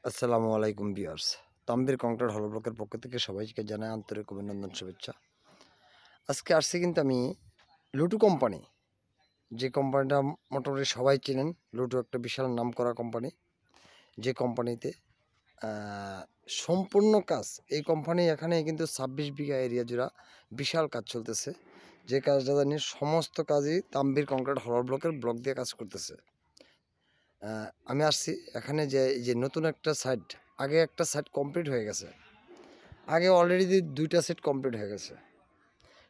আসসালামু আলাইকুম viewers. Tambir concrete হল ব্লকের পক্ষ থেকে সবাইকে জানাই আন্তরিক অভিনন্দন, শুভেচ্ছা। আজকে আসছি কিন্তু আমি লুটু কোম্পানি, যে কোম্পানিটা মোটামুটি সবাই চেনেন। লুটু একটা বিশাল নামকরা কোম্পানি, যে কোম্পানিতে সম্পূর্ণ কাজ এই কোম্পানি এখানে কিন্তু 26 বিঘা এরিয়া জুড়ে বিশাল কাজ চলতেছে। যে কাজটা জানি সমস্ত কাজই তাম্বির কংক্রিট হল ব্লকের ব্লক দিয়ে কাজ করতেছে। আমি আসছি এখানে যে এই যে নতুন একটা সাইট, আগে একটা সাইট কমপ্লিট হয়ে গেছে, আগে অলরেডি দুইটা সেট কমপ্লিট হয়ে গেছে।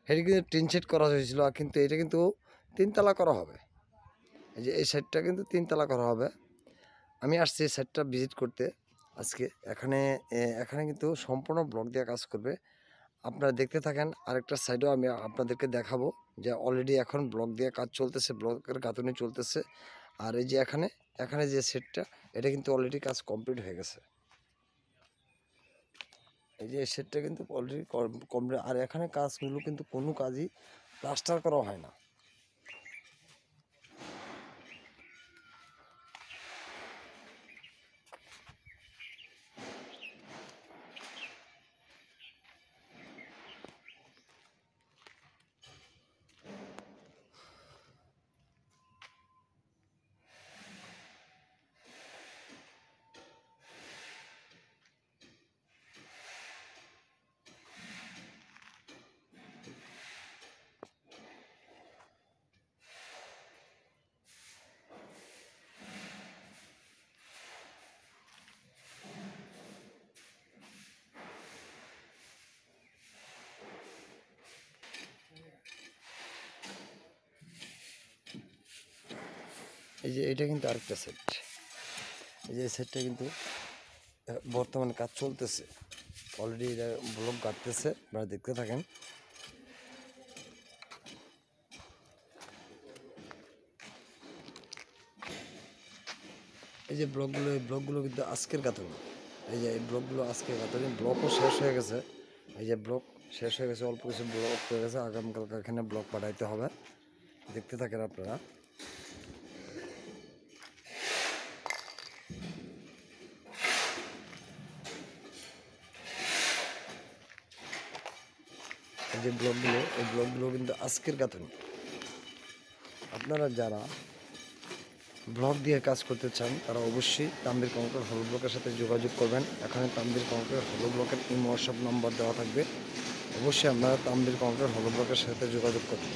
এটা কিন্তু টিন সেট করা হয়েছিল, কিন্তু এটা কিন্তু তিনতলা করা হবে। এই যে এই সাইটটা কিন্তু তিনতলা করা হবে। আমি আসছি এই সাইটটা ভিজিট করতে আজকে। এখানে কিন্তু সম্পূর্ণ ব্লক দিয়ে কাজ করবে। আপনারা দেখতে থাকেন। আরেকটা সাইডও আমি আপনাদেরকে দেখাবো যে অলরেডি এখন ব্লক দিয়ে কাজ চলতেছে, ব্লকের গাঁথুনি চলতেছে। আর এই যে এখানে যে সেটটা, এটা কিন্তু অলরেডি কাজ কমপ্লিট হয়ে গেছে। এই যে সেটটা কিন্তু অলরেডি কমপ্লিট। আর এখানে কাজগুলো কিন্তু কোনো কাজই প্লাস্টার করা হয় না। এই যে এটা কিন্তু আরেকটা সেট। এই যে সেটটা কিন্তু বর্তমানে কাজ চলতেছে, অলরেডি এটা ব্লক গাঁটতেছে, আপনারা দেখতে থাকেন। এই যে ব্লকগুলো, এই ব্লকগুলো কিন্তু আজকের গাঁথনি। এই যে এই ব্লকগুলো আজকের গাঁথনি, ব্লকও শেষ হয়ে গেছে। এই যে ব্লক শেষ হয়ে গেছে, অল্প কিছু ব্লক হয়ে গেছে, আগামীকালকে এখানে ব্লক পাঠাইতে হবে। দেখতে থাকেন আপনারা। এই যে ব্লকগুলো, এই ব্লকগুলো কিন্তু আজকের গাঁথনি। আপনারা যারা ব্লক দিয়ে কাজ করতে চান তারা অবশ্যই তাম্বির কংক্রিট হল ব্লকের সাথে যোগাযোগ করবেন। এখানে তাম্বির কংক্রিট হল ব্লকের ইমো হোয়াটসঅ্যাপ নাম্বার দেওয়া থাকবে। অবশ্যই আপনারা তাম্বির কংক্রিট হল ব্লকের সাথে যোগাযোগ করবেন।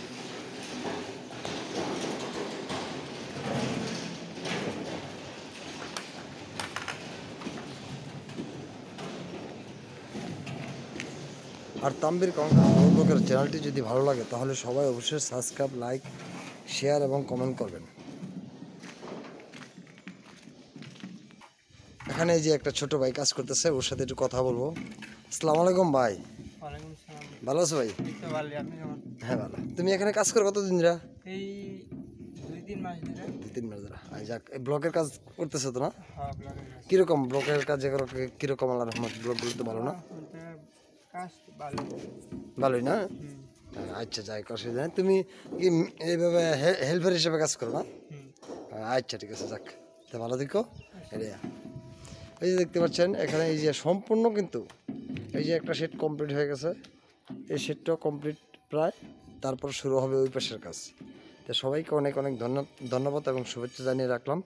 আর তাম্বির কংক্রিট হল ব্লকের চ্যানেলটি যদি ভালো লাগে তাহলে সবাই অবশ্যই সাবস্ক্রাইব, লাইক, শেয়ার এবং কমেন্ট করবেন। এখানে এই যে একটা ছোট ভাই কাজ করতেছে, ওর সাথে একটু কথা বলবো। আসসালামু আলাইকুম ভাই। ওয়ালাইকুম আসসালাম। ভালো আছো ভাই? এই তো ভালো, আপনি কেমন? হ্যাঁ ভালো। তুমি এখানে কাজ করো কতদিন ধরে? এই 2-3 মাস ধরে। 2-3 মাস ধরে। যাক, এই ব্লকের কাজ করতেছো তো না? হ্যাঁ, ব্লগের কাজ। কিরকম ব্লকের কাজ? কিরকম? আল্লাহ রহমত, ব্লকগুলো তো ভালো না? বলতে কাজ ভালো। ভালোই না? হুম। আচ্ছা, যাই অসুবিধা নেই। তুমি কি এইভাবে হেল্পার হিসেবে কাজ করো না? হুম। আচ্ছা, ঠিক আছে, যাক, তো ভালো থেকো। এটা এই যে দেখতে পাচ্ছেন এখানে এই যে সম্পূর্ণ কিন্তু এই যে একটা সেট কমপ্লিট হয়ে গেছে, এই সেটটাও কমপ্লিট প্রায়। তারপর শুরু হবে ওই পাশের কাজ। তো সবাইকে অনেক অনেক ধন্যবাদ এবং শুভেচ্ছা জানিয়ে রাখলাম।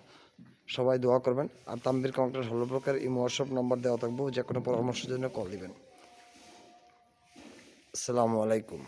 সবাই দোয়া করবেন। আর তাম্বির কংক্রিট হল ব্লকের ইমো হোয়াটসঅ্যাপ নাম্বার দেওয়া থাকবো, যে কোনো পরামর্শের জন্য কল দিবেন। আসসালামু আলাইকুম।